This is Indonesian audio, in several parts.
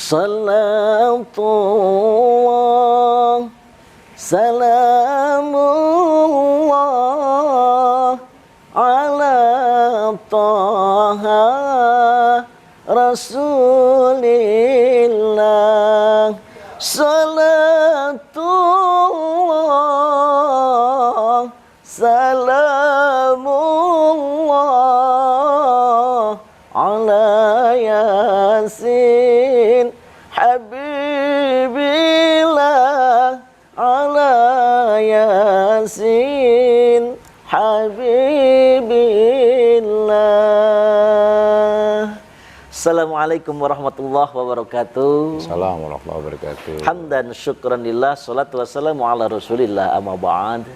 Salatullah, salamullah ala Taha Rasulillah. Salatullah, salamullah ala Yasin Habibillah, ala Yasin Habibillah. Assalamualaikum warahmatullahi wabarakatuh. Assalamualaikum warahmatullahi wabarakatuh. Hamdan syukran lillah, salatu wassalamu ala rasulillah, amma ba'd.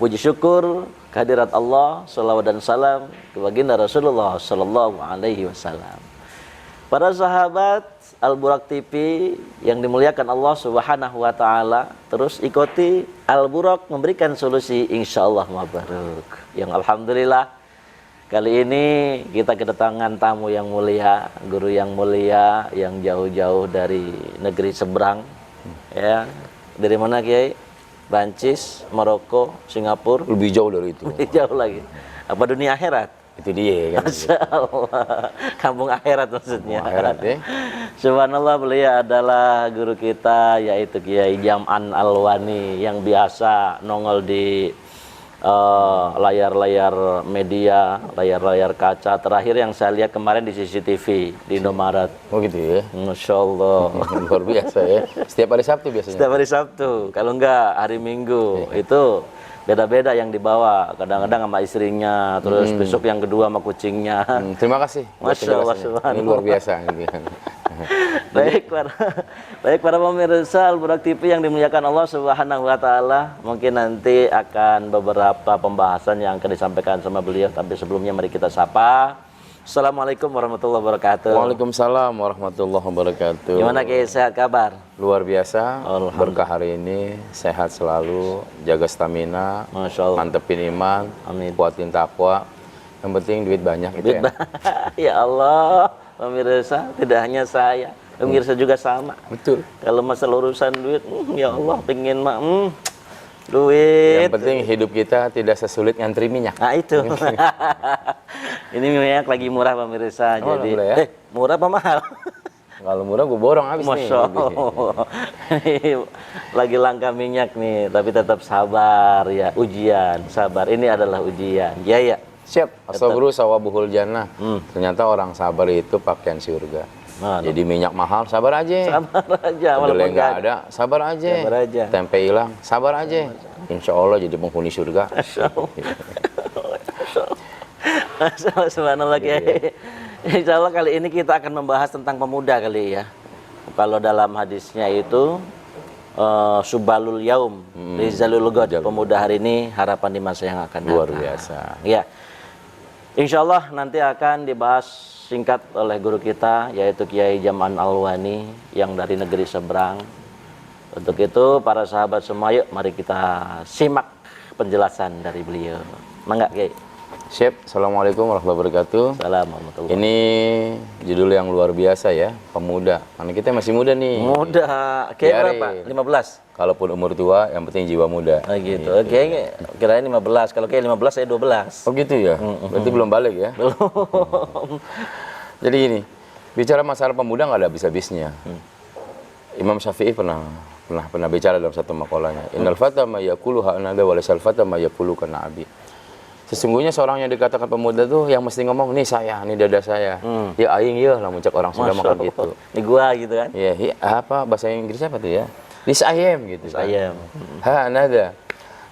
Puji syukur kehadirat Allah, salawat dan salam ke baginda Rasulullah sallallahu alaihi wasallam. Para sahabat Al-Burak TV yang dimuliakan Allah Subhanahu wa taala, terus ikuti Al-Burak memberikan solusi insyaallah mabaruk. Yang alhamdulillah kali ini kita kedatangan tamu yang mulia, guru yang mulia, yang jauh-jauh dari negeri seberang. Ya, dari mana Kiai? Prancis, Maroko, Singapura. Lebih jauh dari itu. Lebih jauh lagi. Apa dunia akhirat? Itu dia kan. Masya Allah. Kampung akhirat maksudnya. Kampung akhirat ya. Subhanallah, beliau adalah guru kita, yaitu Kiai Jam'an Alwani, yang biasa nongol di layar-layar media, layar-layar kaca. Terakhir yang saya lihat kemarin di CCTV di Indomaret. Oh gitu ya. Masya Allah. Luar biasa ya. Setiap hari Sabtu biasanya. Setiap hari Sabtu, kalau enggak hari Minggu. Itu beda-beda yang dibawa. Kadang-kadang sama istrinya, terus besok yang kedua sama kucingnya. Terima kasih. Masya Allah, Ini luar biasa gitu kan. Baik para pemirsa Al-Burak TV yang dimuliakan Allah Subhanahu wa taala, mungkin nanti akan beberapa pembahasan yang akan disampaikan sama beliau, tapi sebelumnya mari kita sapa. Assalamualaikum warahmatullahi wabarakatuh. Waalaikumsalam warahmatullahi wabarakatuh. Gimana Kiai, sehat kabar? Luar biasa. Alhamdulillah. Berkah hari ini, sehat selalu, jaga stamina, Masya Allah. mantepin iman, Amin. kuatin takwa. Yang penting duit banyak itu ya. Ya Allah, pemirsa, tidak hanya saya, pemirsa juga sama. Betul. Kalau masalah urusan duit, ya Allah, pengen duit. Yang penting hidup kita tidak sesulit ngantri minyak. Nah itu. Ini minyak lagi murah pemirsa. Oh, jadi ya? murah apa mahal? Kalau murah gue borong habis Masya nih. Allah. Lagi langka minyak nih, tapi tetap sabar ya. Ujian, sabar. Ini adalah ujian. Ya ya. Siap. Astagfirullah sawabuhul jannah. Ternyata orang sabar itu pakaian surga. Mana? Jadi minyak mahal, sabar aja. Sabar aja. Kedelai Walaupun nggak ada, sabar aja. Sabar aja. Tempe hilang, sabar aja. Insya Allah jadi penghuni surga. Masya Allah. Masya Allah, subhanallah Kiai. Insya Allah kali ini kita akan membahas tentang pemuda kali ya. Kalau dalam hadisnya itu Subalul Yaum, Rizalul God, pemuda hari ini, harapan di masa yang akan datang. Luar biasa. Ya. Insya Allah nanti akan dibahas singkat oleh guru kita, yaitu Kiai Jam'an Alwani yang dari negeri seberang. Untuk itu para sahabat semua, yuk mari kita simak penjelasan dari beliau. Mangga Kiai. Siap. Assalamualaikum warahmatullahi wabarakatuh. Assalamualaikum. Ini judul yang luar biasa ya, pemuda. Karena kita masih muda nih. Muda. Kiai Biarin. berapa? 15? Kalaupun umur tua, yang penting jiwa muda. Oh gitu. Oke, kirain 15. Kalau Kiai 15, saya 12. Oh gitu ya? Berarti belum balik ya? Belum. Jadi gini, bicara masalah pemuda nggak ada habis-habisnya. Imam Syafi'i pernah bicara dalam satu makalahnya. Innal fata ma yaqulu ha'nada wa lasal fata ma yaqulu kana abi. Sesungguhnya seorang yang dikatakan pemuda tuh yang mesti ngomong, nih saya, nih dada saya. Ya aing ya lah muncak orang Sunda makan gitu. Ini gua gitu kan. Ya, apa bahasa Inggris apa tuh ya? This I am gitu. Saya. Ha'nada.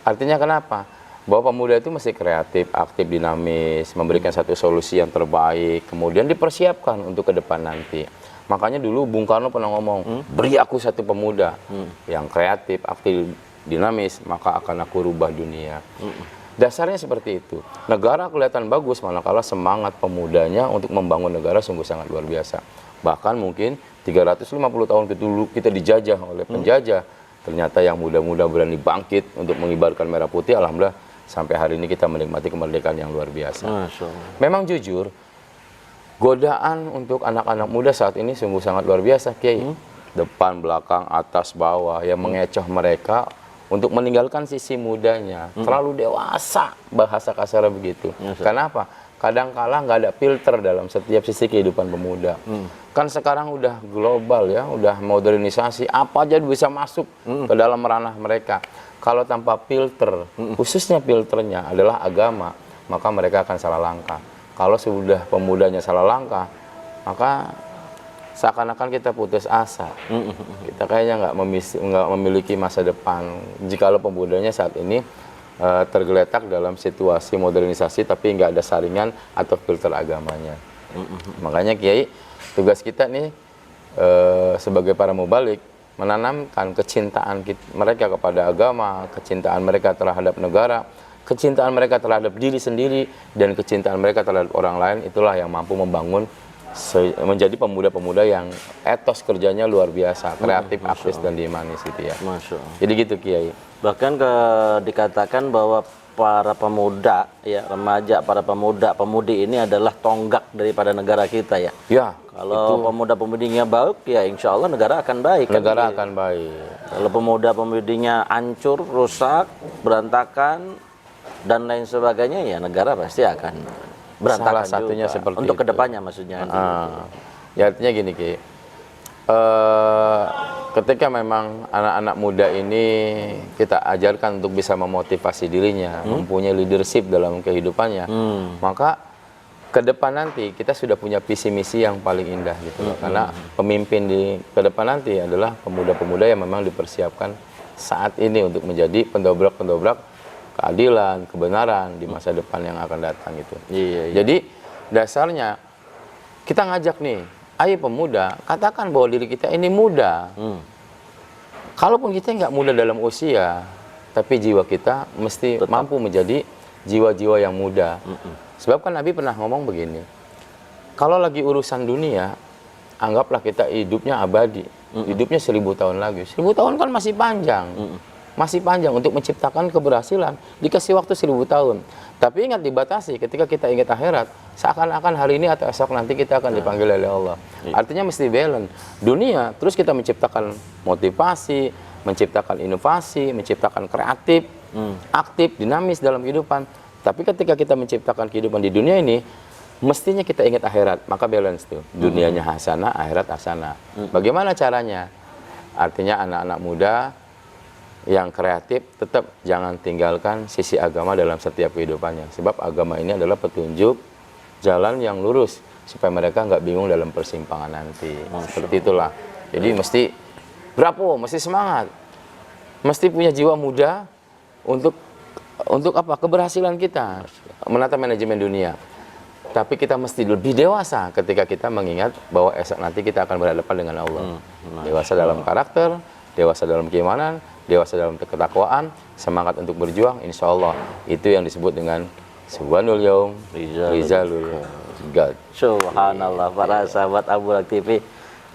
Artinya kenapa? Bahwa pemuda itu mesti kreatif, aktif, dinamis, memberikan satu solusi yang terbaik, kemudian dipersiapkan untuk ke depan nanti. Makanya dulu Bung Karno pernah ngomong, beri aku satu pemuda yang kreatif, aktif, dinamis, maka akan aku rubah dunia. Dasarnya seperti itu. Negara kelihatan bagus, manakala semangat pemudanya untuk membangun negara sungguh sangat luar biasa. Bahkan mungkin 350 tahun dulu kita dijajah oleh penjajah. Ternyata yang muda-muda berani bangkit untuk mengibarkan merah putih. Alhamdulillah sampai hari ini kita menikmati kemerdekaan yang luar biasa. Memang jujur, Godaan untuk anak-anak muda saat ini sungguh sangat luar biasa, Kiai. Depan, belakang, atas, bawah yang mengecoh mereka untuk meninggalkan sisi mudanya. Terlalu dewasa, bahasa kasar begitu. Kenapa? Kadang-kala nggak ada filter dalam setiap sisi kehidupan pemuda. Kan sekarang udah global ya, udah modernisasi, apa aja bisa masuk ke dalam ranah mereka. Kalau tanpa filter, khususnya filternya adalah agama, maka mereka akan salah langkah. Kalau sudah pemudanya salah langkah, maka seakan-akan kita putus asa. Kita kayaknya nggak memiliki masa depan. Jikalau pemudanya saat ini tergeletak dalam situasi modernisasi, tapi nggak ada saringan atau filter agamanya. Makanya Kiai, tugas kita nih sebagai para mubalik, menanamkan kecintaan mereka kepada agama, kecintaan mereka terhadap negara, kecintaan mereka terhadap diri sendiri, dan kecintaan mereka terhadap orang lain. Itulah yang mampu membangun menjadi pemuda-pemuda yang etos kerjanya luar biasa, kreatif, aktif, dan dinamis gitu ya. Masya Allah. Jadi gitu Kiai. Bahkan dikatakan bahwa para pemuda, ya remaja, para pemuda-pemudi ini adalah tonggak daripada negara kita ya. Ya. Kalau pemuda-pemudinya baik, ya insya Allah negara akan baik. Negara akan baik. Kalau pemuda-pemudinya hancur, rusak, berantakan, dan lain sebagainya, ya negara pasti akan berantakan. Salah satunya juga. seperti Untuk itu. kedepannya maksudnya. Ya artinya gini Ki, ketika memang anak-anak muda ini kita ajarkan untuk bisa memotivasi dirinya, mempunyai leadership dalam kehidupannya, maka ke depan nanti kita sudah punya visi misi yang paling indah gitu loh. Karena pemimpin di ke depan nanti adalah pemuda-pemuda yang memang dipersiapkan saat ini untuk menjadi pendobrak-pendobrak keadilan, kebenaran di masa depan yang akan datang gitu. Iya. Jadi dasarnya kita ngajak nih, ayo pemuda, katakan bahwa diri kita ini muda. Kalaupun kita nggak muda dalam usia, tapi jiwa kita mesti mampu menjadi jiwa-jiwa yang muda. Sebab kan Nabi pernah ngomong begini, kalau lagi urusan dunia, anggaplah kita hidupnya abadi, hidupnya 1000 tahun lagi. 1000 tahun kan masih panjang. Masih panjang untuk menciptakan keberhasilan, dikasih waktu 1000 tahun. Tapi ingat dibatasi, ketika kita ingat akhirat, seakan-akan hari ini atau esok nanti kita akan dipanggil oleh Allah. Artinya mesti balance. Dunia, terus kita menciptakan motivasi, menciptakan inovasi, menciptakan kreatif, aktif, dinamis dalam kehidupan. Tapi ketika kita menciptakan kehidupan di dunia ini, mestinya kita ingat akhirat, maka balance tuh. Dunianya hasanah, akhirat hasanah. Bagaimana caranya? Artinya anak-anak muda yang kreatif tetap jangan tinggalkan sisi agama dalam setiap kehidupannya. Sebab agama ini adalah petunjuk jalan yang lurus supaya mereka nggak bingung dalam persimpangan nanti. Seperti itulah. Jadi mesti bravo, mesti semangat, mesti punya jiwa muda untuk apa? Keberhasilan kita menata manajemen dunia. Tapi kita mesti lebih dewasa ketika kita mengingat bahwa esok nanti kita akan berhadapan dengan Allah. Dewasa dalam karakter, dewasa dalam keimanan, dewasa dalam ketakwaan, semangat untuk berjuang, insya Allah itu yang disebut dengan subhanul yaum rizalul gad. Subhanallah, para sahabat Abu Lak TV,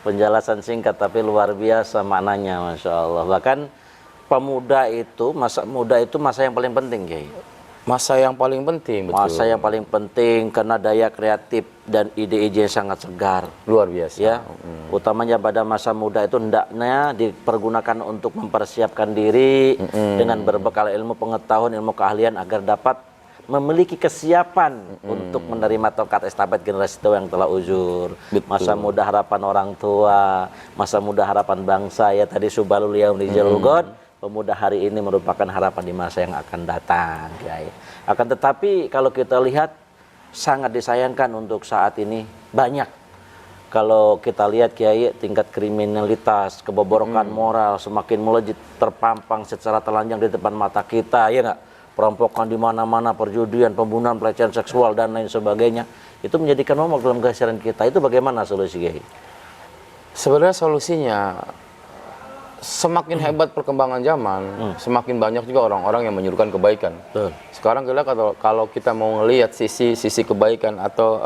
penjelasan singkat tapi luar biasa maknanya, Masya Allah. Bahkan pemuda itu, masa muda itu masa yang paling penting, Kiai. Masa yang paling penting, betul. Masa yang paling penting karena daya kreatif dan ide-ide yang sangat segar. Luar biasa. Ya, utamanya pada masa muda itu hendaknya dipergunakan untuk mempersiapkan diri dengan berbekal ilmu pengetahuan, ilmu keahlian agar dapat memiliki kesiapan untuk menerima tongkat estafet generasi tua yang telah uzur. Betul. Masa muda harapan orang tua, masa muda harapan bangsa, ya tadi subalul yaum rizalul god. Pemuda hari ini merupakan harapan di masa yang akan datang, Kiai. Akan tetapi kalau kita lihat sangat disayangkan untuk saat ini banyak. Kalau kita lihat, Kiai, tingkat kriminalitas, kebobrokan moral semakin melejit, terpampang secara telanjang di depan mata kita, ya nggak? Perampokan di mana-mana, perjudian, pembunuhan, pelecehan seksual dan lain sebagainya. Itu menjadikan momok dalam keseharian kita. Itu bagaimana solusi, Kiai? Sebenarnya solusinya, semakin hebat perkembangan zaman, semakin banyak juga orang-orang yang menyuruhkan kebaikan. Betul. Sekarang kalau kita mau ngelihat sisi kebaikan atau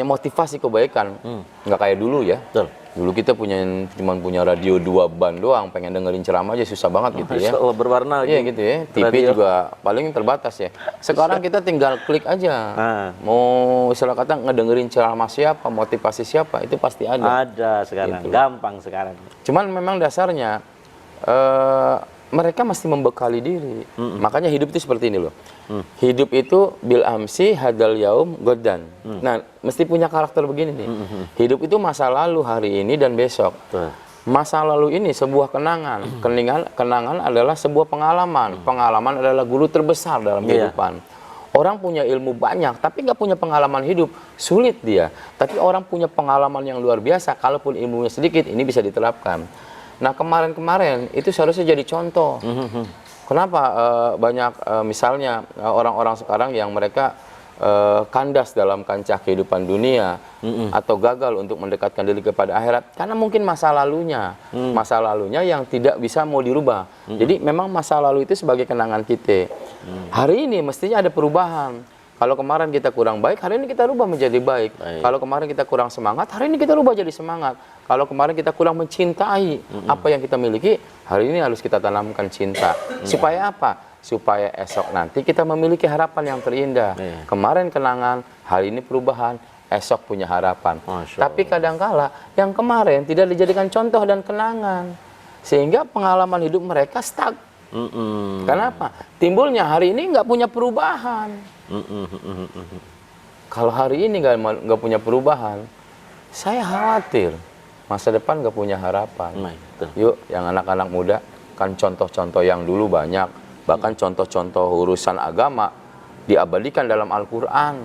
motivasi kebaikan, nggak kayak dulu ya. Betul. Dulu kita cuma punya radio 2 ban doang, pengen dengerin ceramah aja susah banget gitu ya. Masya Allah, berwarna Iya gitu ya. TV Radio. juga paling terbatas ya. Sekarang kita tinggal klik aja. Mau istilah kata ngedengerin ceramah siapa, motivasi siapa, itu pasti ada. Ada sekarang, Gitu. gampang sekarang. Cuman memang dasarnya mereka mesti membekali diri. Makanya hidup itu seperti ini loh. Hidup itu bil amsi hadal yaum godan. Nah, mesti punya karakter begini nih. Hidup itu masa lalu, hari ini dan besok. Masa lalu ini sebuah kenangan. Kenangan adalah sebuah pengalaman. Pengalaman adalah guru terbesar dalam kehidupan. Orang punya ilmu banyak, tapi nggak punya pengalaman hidup, sulit dia. Tapi orang punya pengalaman yang luar biasa, kalaupun ilmunya sedikit, ini bisa diterapkan. Nah, kemarin-kemarin itu seharusnya jadi contoh. Kenapa banyak misalnya orang-orang sekarang yang mereka kandas dalam kancah kehidupan dunia atau gagal untuk mendekatkan diri kepada akhirat? Karena mungkin masa lalunya yang tidak bisa mau dirubah. Jadi memang masa lalu itu sebagai kenangan kita. Hari ini mestinya ada perubahan. Kalau kemarin kita kurang baik, hari ini kita rubah menjadi baik. Kalau kemarin kita kurang semangat, hari ini kita rubah jadi semangat. Kalau kemarin kita kurang mencintai apa yang kita miliki, hari ini harus kita tanamkan cinta. Supaya apa? Supaya esok nanti kita memiliki harapan yang terindah. Kemarin kenangan, hari ini perubahan, esok punya harapan. Tapi kadangkala yang kemarin tidak dijadikan contoh dan kenangan. Sehingga pengalaman hidup mereka stuck. Kenapa? Timbulnya hari ini nggak punya perubahan. Kalau hari ini nggak punya perubahan, saya khawatir masa depan nggak punya harapan. Yuk, yang anak-anak muda, kan contoh-contoh yang dulu banyak, bahkan contoh-contoh urusan agama diabadikan dalam Al-Quran.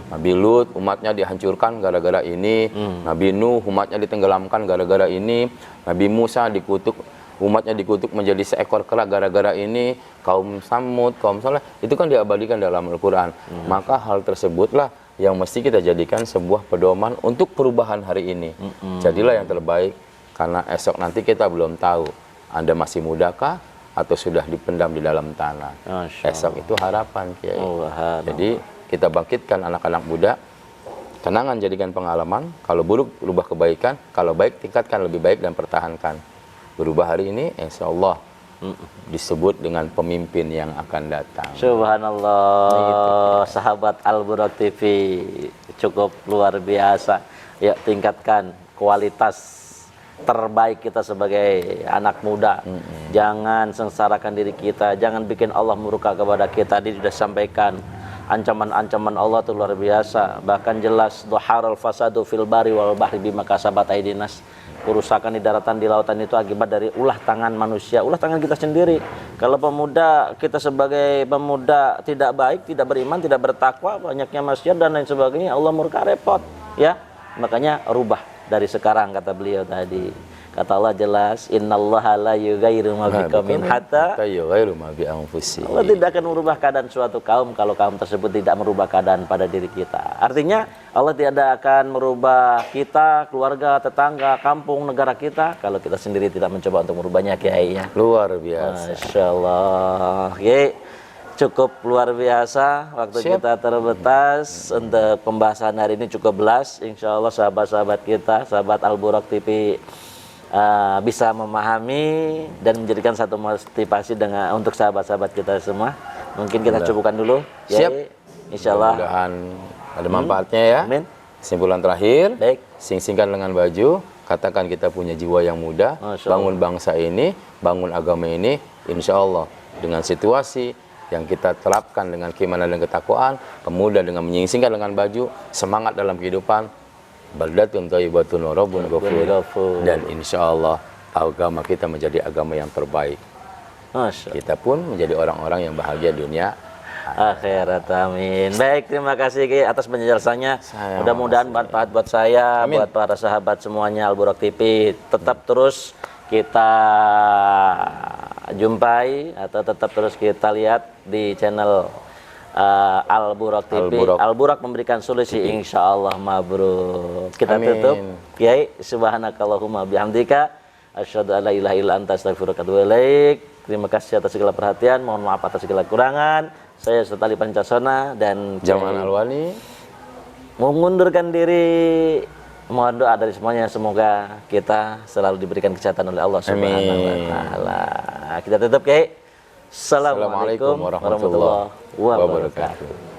Nabi Lut umatnya dihancurkan gara-gara ini, Nabi Nuh umatnya ditenggelamkan gara-gara ini, Nabi Musa umatnya dikutuk menjadi seekor kera gara-gara ini, kaum Samud, kaum Saleh, itu kan diabadikan dalam Al-Quran. Maka hal tersebutlah yang mesti kita jadikan sebuah pedoman untuk perubahan hari ini. Jadilah yang terbaik, karena esok nanti kita belum tahu Anda masih mudakah atau sudah dipendam di dalam tanah. Esok itu harapan, Kiai. Jadi kita bangkitkan anak-anak muda, kenangan jadikan pengalaman, kalau buruk rubah kebaikan, kalau baik tingkatkan lebih baik dan pertahankan. Berubah hari ini, insya Allah disebut dengan pemimpin yang akan datang. Subhanallah, sahabat Al-Burak TV cukup luar biasa. Ya, tingkatkan kualitas terbaik kita sebagai anak muda. Jangan sengsarakan diri kita, jangan bikin Allah murka kepada kita. Tadi sudah sampaikan ancaman-ancaman Allah itu luar biasa. Bahkan jelas dhaharal fasadu fil bari wal bahri bima kasabat aydinas. Kerusakan di daratan, di lautan itu akibat dari ulah tangan manusia, ulah tangan kita sendiri. Kalau pemuda, kita sebagai pemuda tidak baik, tidak beriman, tidak bertakwa, banyaknya maksiat dan lain sebagainya, Allah murka, repot, ya. Makanya rubah dari sekarang, kata beliau tadi. Kata Allah jelas, innallaha la yughayyiru ma biqaumin hatta yughayyiru ma bi anfusihim. Allah tidak akan merubah keadaan suatu kaum kalau kaum tersebut tidak merubah keadaan pada diri kita. Artinya Allah tidak akan merubah kita, keluarga, tetangga, kampung, negara kita kalau kita sendiri tidak mencoba untuk merubahnya, Kiai, ya. Luar biasa. Masya Allah. Kiai, cukup luar biasa. Waktu kita terbatas untuk pembahasan hari ini cukup belas. Insya Allah sahabat-sahabat kita, sahabat Al-Burak TV bisa memahami dan menjadikan satu motivasi untuk sahabat-sahabat kita semua. Mungkin kita cukupkan dulu. Siap. Insya Allah. Mudah-mudahan ada manfaatnya ya. Amin. Kesimpulan terakhir, Baik. sing-singkan dengan baju, katakan kita punya jiwa yang muda, bangun bangsa ini, bangun agama ini, insya Allah dengan situasi yang kita terapkan dengan keimanan dan ketakwaan, pemuda dengan menyingsingkan dengan baju, semangat dalam kehidupan, baldatun thayyibatun wa rabbun ghafur, dan insya Allah agama kita menjadi agama yang terbaik. Kita pun menjadi orang-orang yang bahagia dunia akhirat. Amin. Baik, terima kasih Ki atas penjelasannya. Mudah-mudahan bermanfaat buat saya, Amin. buat para sahabat semuanya Al-Burak TV. Tetap terus kita jumpai atau tetap terus kita lihat di channel Al-Burak TV. Al-Burak memberikan solusi, insya Allah. Mabrur. Kita tutup. Kiai, subhanakallahumma bihamdika asyhadu an la ilaha illa anta astaghfiruka wa atubu ilaik. Terima kasih atas segala perhatian, mohon maaf atas segala kurangan. Saya Setali Pancasona dan Jamal Alwani mengundurkan diri. Mohon doa dari semuanya, semoga kita selalu diberikan kesehatan oleh Allah Subhanahu wa taala. Kita tutup, Kiai. Assalamualaikum warahmatullahi wabarakatuh.